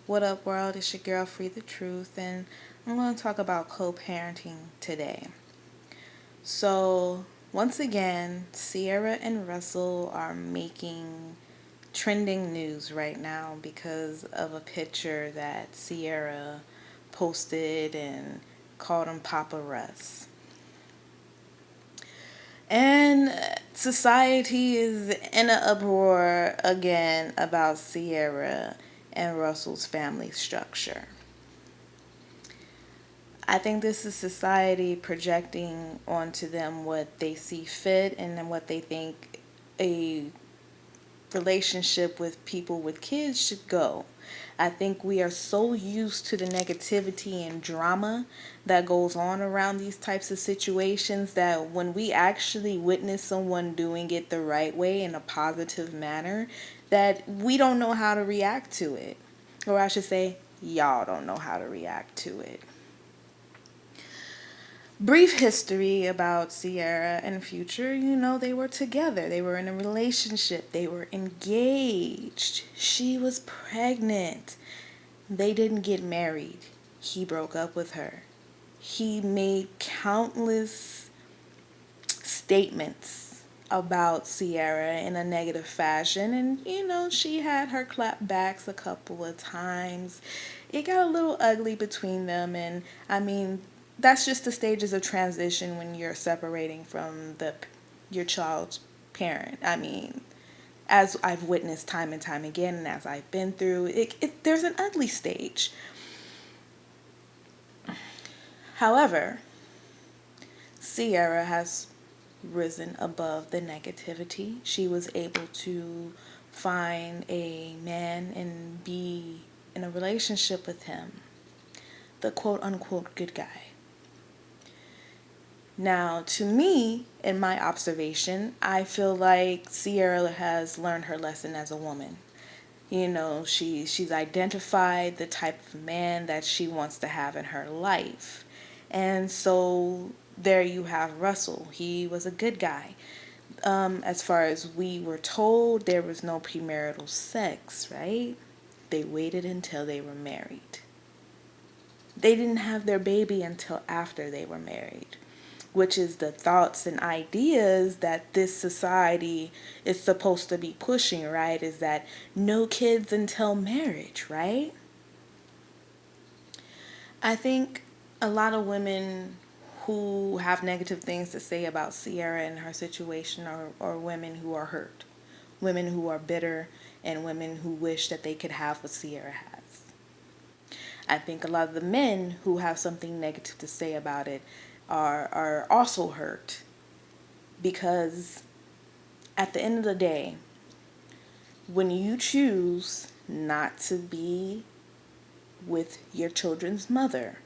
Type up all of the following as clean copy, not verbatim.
What up, world? It's your girl, Free the Truth, and I'm going to talk about co parenting today. So, once again, Ciara and Russell are making trending news right now because of a picture that Ciara posted and called him Papa Russ. And society is in an uproar again about Ciara and Russell's family structure. I think this is society projecting onto them what they see fit and then what they think a relationship with people with kids should go. I think we are so used to the negativity and drama that goes on around these types of situations that when we actually witness someone doing it the right way in a positive manner, that we don't know how to react to it. Or I should say, y'all don't know how to react to it. Brief history about Ciara and Future. They were together. They were in a relationship. They were engaged. She was pregnant. They didn't get married. He broke up with her. He made countless statements about Ciara in a negative fashion. And, she had her clapbacks a couple of times. It got a little ugly between them. And, I mean, that's just the stages of transition when you're separating from your child's parent. I mean, as I've witnessed time and time again, and as I've been through, there's an ugly stage. However, Ciara has risen above the negativity. She was able to find a man and be in a relationship with him, the quote unquote good guy. Now, to me, in my observation, I feel like Ciara has learned her lesson as a woman. She's identified the type of man that she wants to have in her life. And so there you have Russell. He was a good guy. As far as we were told, there was no premarital sex, right? They waited until they were married. They didn't have their baby until after they were married, which is the thoughts and ideas that this society is supposed to be pushing, right? Is that no kids until marriage, right? I think a lot of women who have negative things to say about Ciara and her situation are women who are hurt, women who are bitter, and women who wish that they could have what Ciara has. I think a lot of the men who have something negative to say about it are also hurt because at the end of the day, when you choose not to be with your children's mother,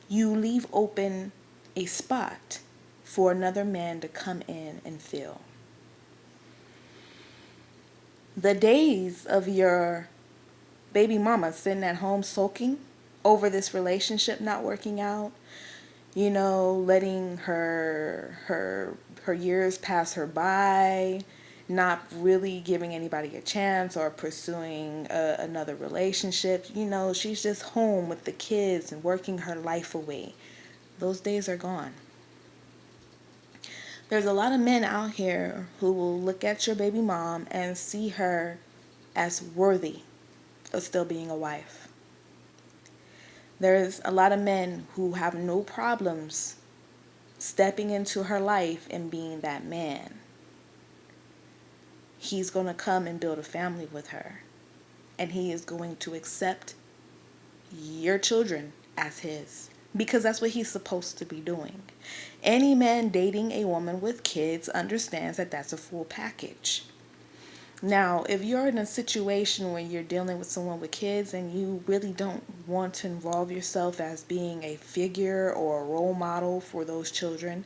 you leave open a spot for another man to come in and fill. The days of your baby mama sitting at home sulking over this relationship not working out, letting her years pass her by, not really giving anybody a chance or pursuing another relationship. She's just home with the kids and working her life away. Those days are gone. There's a lot of men out here who will look at your baby mom and see her as worthy of still being a wife. There's a lot of men who have no problems stepping into her life and being that man. He's going to come and build a family with her. And he is going to accept your children as his. Because that's what he's supposed to be doing. Any man dating a woman with kids understands that that's a full package. Now, if you're in a situation where you're dealing with someone with kids and you really don't want to involve yourself as being a figure or a role model for those children,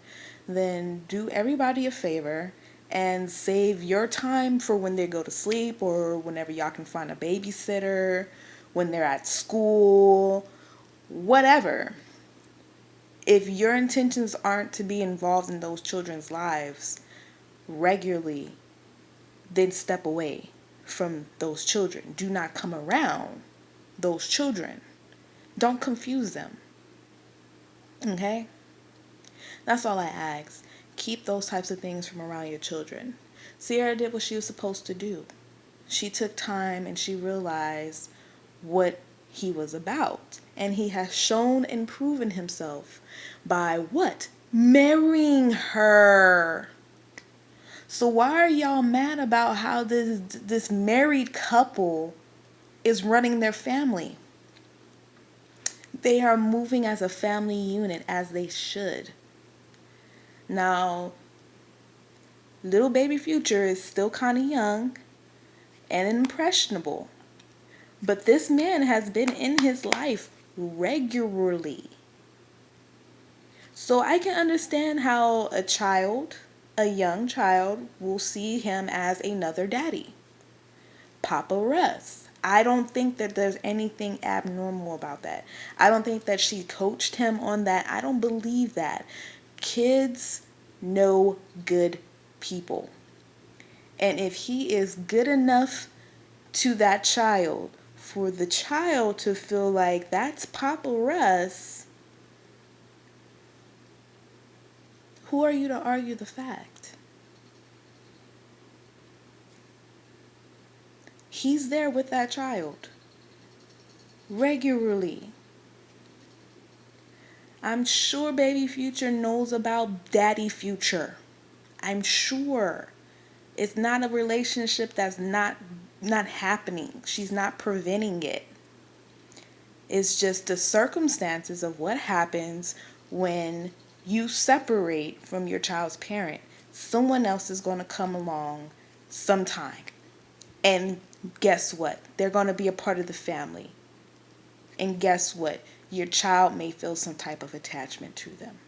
then do everybody a favor and save your time for when they go to sleep or whenever y'all can find a babysitter, when they're at school, whatever. If your intentions aren't to be involved in those children's lives regularly, then step away from those children. Do not come around those children. Don't confuse them. Okay? That's all I ask. Keep those types of things from around your children. Ciara did what she was supposed to do. She took time and she realized what he was about. And he has shown and proven himself by what? Marrying her. So why are y'all mad about how this married couple is running their family? They are moving as a family unit as they should. Now, little baby Future is still kind of young and impressionable. But this man has been in his life regularly. So I can understand how a young child, will see him as another daddy. Papa Russ. I don't think that there's anything abnormal about that. I don't think that she coached him on that. I don't believe that. Kids know good people. And if he is good enough to that child, for the child to feel like that's Papa Russ, who are you to argue the fact? He's there with that child regularly. I'm sure baby Future knows about daddy Future. I'm sure. It's not a relationship that's not happening. She's not preventing it. It's just the circumstances of what happens when you separate from your child's parent. Someone else is going to come along sometime. And guess what? They're going to be a part of the family. And guess what? Your child may feel some type of attachment to them.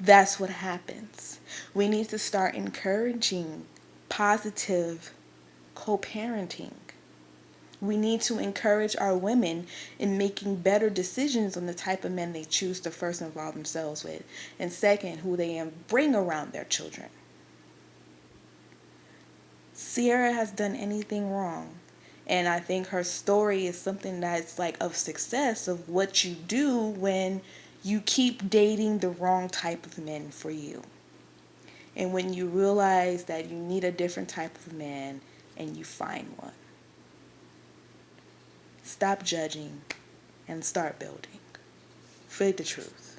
That's what happens. We need to start encouraging positive co-parenting. We need to encourage our women in making better decisions on the type of men they choose to first involve themselves with, and second, who they bring around their children. Ciara has done anything wrong, and I think her story is something that's like of success of what you do when you keep dating the wrong type of men for you. And when you realize that you need a different type of man and you find one. Stop judging and start building. Feed the truth.